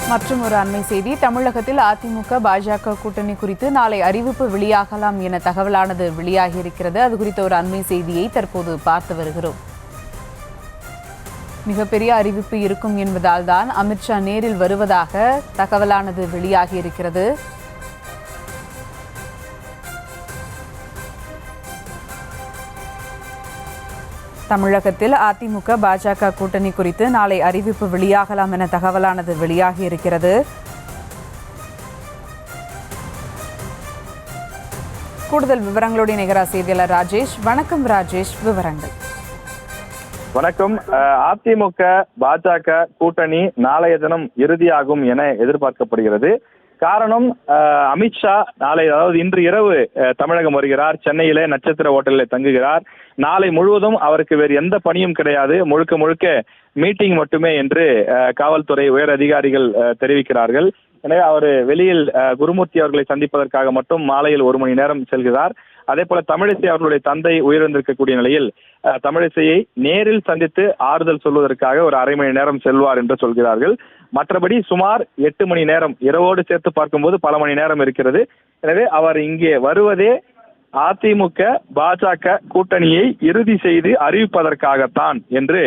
மற்றும் ஒரு அண்மை செய்தி, தமிழகத்தில் அதிமுக பாஜக கூட்டணி குறித்து நாளை அறிவிப்பு வெளியாகலாம் என தகவலானது வெளியாகியிருக்கிறது. அது குறித்த ஒரு அண்மை செய்தியை தற்போது பார்த்து வருகிறோம். மிகப்பெரிய அறிவிப்பு இருக்கும் என்பதால் தான் அமித்ஷா நேரில் வருவதாக தகவலானது வெளியாகியிருக்கிறது. தமிழகத்தில் அதிமுக பாஜக கூட்டணி குறித்து நாளை அறிவிப்பு வெளியாகலாம் என தகவலானது வெளியாகி இருக்கிறது. கூடுதல் விவரங்களோடு இணைகிறார் செய்தியாளர் ராஜேஷ். வணக்கம் ராஜேஷ், விவரங்கள். வணக்கம். அதிமுக பாஜக கூட்டணி நாளைய தினம் இறுதியாகும் என எதிர்பார்க்கப்படுகிறது. காரணம், அமித்ஷா நாளை, அதாவது இன்று இரவு தமிழகம் வருகிறார். சென்னையிலே நட்சத்திர ஹோட்டலில் தங்குகிறார். நாளை முழுவதும் அவருக்கு வேறு எந்த பணியும் கிடையாது, முழுக்க முழுக்க மீட்டிங் மட்டுமே என்று காவல்துறை உயர் அதிகாரிகள் தெரிவிக்கிறார்கள். எனவே அவர் வெளியில் குருமூர்த்தி அவர்களை சந்திப்பதற்காக மட்டும் மாலையில் 1 மணி நேரம் செல்கிறார். அதே போல தமிழிசை அவர்களுடைய தந்தை உயிரிழந்திருக்கக்கூடிய நிலையில் தமிழிசையை நேரில் சந்தித்து ஆறுதல் சொல்வதற்காக ஒரு 1/2 மணி நேரம் செல்வார் என்று சொல்கிறார்கள். மற்றபடி சுமார் 8 மணி நேரம், இரவோடு சேர்த்து பார்க்கும்போது பல மணி நேரம் இருக்கிறது. எனவே அவர் இங்கே வருவதே அதிமுக பாஜக கூட்டணியை இறுதி செய்து அறிவிப்பதற்காகத்தான் என்று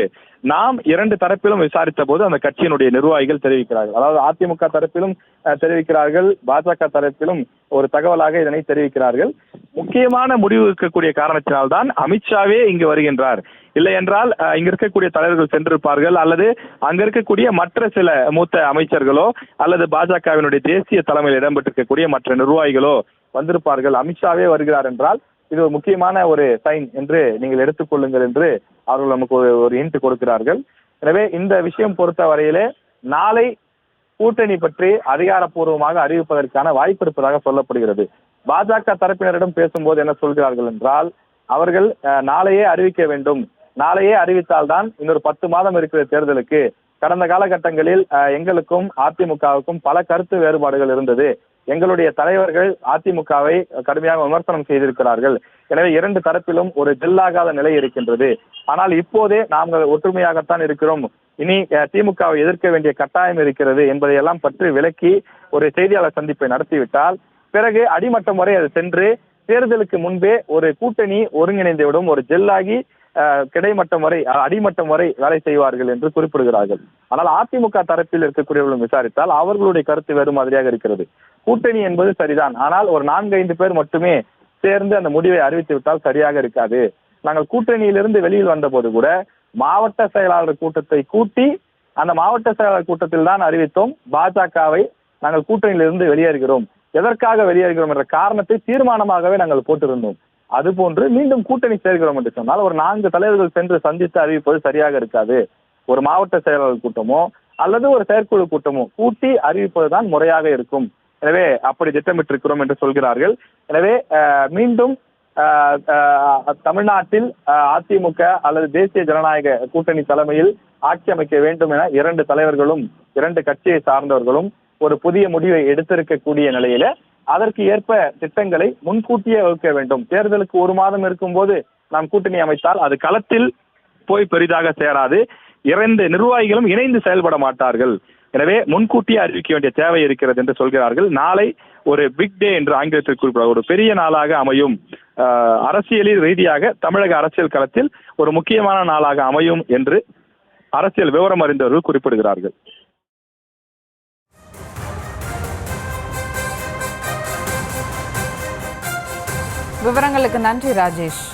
நாம் 2 தரப்பிலும் விசாரித்த போது அந்த கட்சியினுடைய நிர்வாகிகள் தெரிவிக்கிறார்கள். அதாவது அதிமுக தரப்பிலும் தெரிவிக்கிறார்கள், பாஜக தரப்பிலும் ஒரு தகவலாக இதனை தெரிவிக்கிறார்கள். முக்கியமான முடிவு இருக்கக்கூடிய காரணத்தினால்தான் அமித்ஷாவே இங்கு வருகின்றார். இல்லை என்றால் இங்க இருக்கக்கூடிய தலைவர்கள் சென்றிருப்பார்கள், அல்லது அங்க இருக்கக்கூடிய மற்ற சில மூத்த அமைச்சர்களோ அல்லது பாஜகவினுடைய தேசிய தலைமையில் இடம்பெற்றிருக்கக்கூடிய மற்ற நிர்வாகிகளோ வந்திருப்பார்கள். அமித்ஷாவே வருகிறார் என்றால் இது ஒரு முக்கியமான ஒரு சைன் என்று நீங்கள் எடுத்துக்கொள்ளுங்கள் என்று அவர்கள் நமக்கு ஒரு ஹிண்ட் கொடுக்கிறார்கள். எனவே இந்த விஷயம் பொறுத்த வரையிலே நாளை கூட்டணி பற்றி அதிகாரப்பூர்வமாக அறிவிப்பதற்கான வாய்ப்பு இருப்பதாக சொல்லப்படுகிறது. பாஜக தரப்பினரிடம் பேசும்போது என்ன சொல்கிறார்கள் என்றால், அவர்கள் நாளையே அறிவிக்க வேண்டும், நாளையே அறிவித்தால்தான் இன்னொரு 10 மாதம் இருக்கிற தேர்தலுக்கு. கடந்த காலகட்டங்களில் எங்களுக்கும் அதிமுகவுக்கும் பல கருத்து வேறுபாடுகள் இருந்தது. எங்களுடைய தலைவர்கள் அதிமுகவை கடுமையாக விமர்சனம் செய்திருக்கிறார்கள். எனவே 2 தரப்பிலும் ஒரு ஜெல்லாகாத நிலை இருக்கின்றது. ஆனால் இப்போதே நாங்கள் ஒற்றுமையாகத்தான் இருக்கிறோம், இனி திமுகவை எதிர்க்க வேண்டிய கட்டாயம் இருக்கிறது என்பதையெல்லாம் பற்றி விளக்கி ஒரு செய்தியாளர் சந்திப்பை நடத்திவிட்டால் பிறகு அடிமட்டம் வரை அது சென்று தேர்தலுக்கு முன்பே ஒரு கூட்டணி ஒருங்கிணைந்துவிடும், ஒரு ஜெல்லாகி கிடைமட்டம் வரை, அடிமட்டம் வரை வேலை செய்வார்கள் என்று குறிப்பிடுகிறார்கள். ஆனால் அதிமுக தரப்பில் இருக்கக்கூடியவர்களும் விசாரித்தால் அவர்களுடைய கருத்து வேறு மாதிரியாக இருக்கிறது. கூட்டணி என்பது சரிதான், ஆனால் ஒரு 4-5 பேர் மட்டுமே சேர்ந்து அந்த முடிவை அறிவித்து விட்டால் சரியாக இருக்காது. நாங்கள் கூட்டணியிலிருந்து வெளியில் வந்த போது கூட மாவட்ட செயலாளர் கூட்டத்தை கூட்டி அந்த மாவட்ட செயலாளர் கூட்டத்தில் தான் அறிவித்தோம் பாஜகவை நாங்கள் கூட்டணியிலிருந்து வெளியேறுகிறோம். எதற்காக வெளியேறுகிறோம் என்ற காரணத்தை தீர்மானமாகவே நாங்கள் போட்டிருந்தோம். அதுபோன்று மீண்டும் கூட்டணி சேர்கிறோம் என்று சொன்னால் ஒரு 4 தலைவர்கள் சென்று சந்தித்து அறிவிப்பது சரியாக இருக்காது. ஒரு மாவட்ட செயலாளர் கூட்டமோ அல்லது ஒரு செயற்குழு கூட்டமோ கூட்டி அறிவிப்பதுதான் முறையாக இருக்கும். எனவே அப்படி திட்டமிட்டிருக்கிறோம் என்று சொல்கிறார்கள். எனவே மீண்டும் தமிழ்நாட்டில் அதிமுக அல்லது தேசிய ஜனநாயக கூட்டணி தலைமையில் ஆட்சி அமைக்க வேண்டும் என 2 தலைவர்களும் 2 கட்சியை சார்ந்தவர்களும் ஒரு புதிய முடிவை எடுத்திருக்கக்கூடிய நிலையில அதற்கு ஏற்ப திட்டங்களை முன்கூட்டியே வகுக்க வேண்டும். தேர்தலுக்கு 1 மாதம் இருக்கும் போது நாம் கூட்டணி அமைத்தால் அது களத்தில் போய் பெரிதாக சேராது. 2 நிர்வாகிகளும் இணைந்து செயல்பட மாட்டார்கள். எனவே முன்கூட்டியே அறிவிக்க வேண்டிய தேவை இருக்கிறது என்று சொல்கிறார்கள். நாளை ஒரு பிக் டே என்று ஆங்கிலத்தில் குறிப்பிட ஒரு பெரிய நாளாக அமையும், அரசியலில் ரீதியாக தமிழக அரசியல் களத்தில் ஒரு முக்கியமான நாளாக அமையும் என்று அரசியல் விவரம் அறிந்தவர்கள் குறிப்பிடுகிறார்கள். விவரங்களுக்கு நன்றி ராஜேஷ்.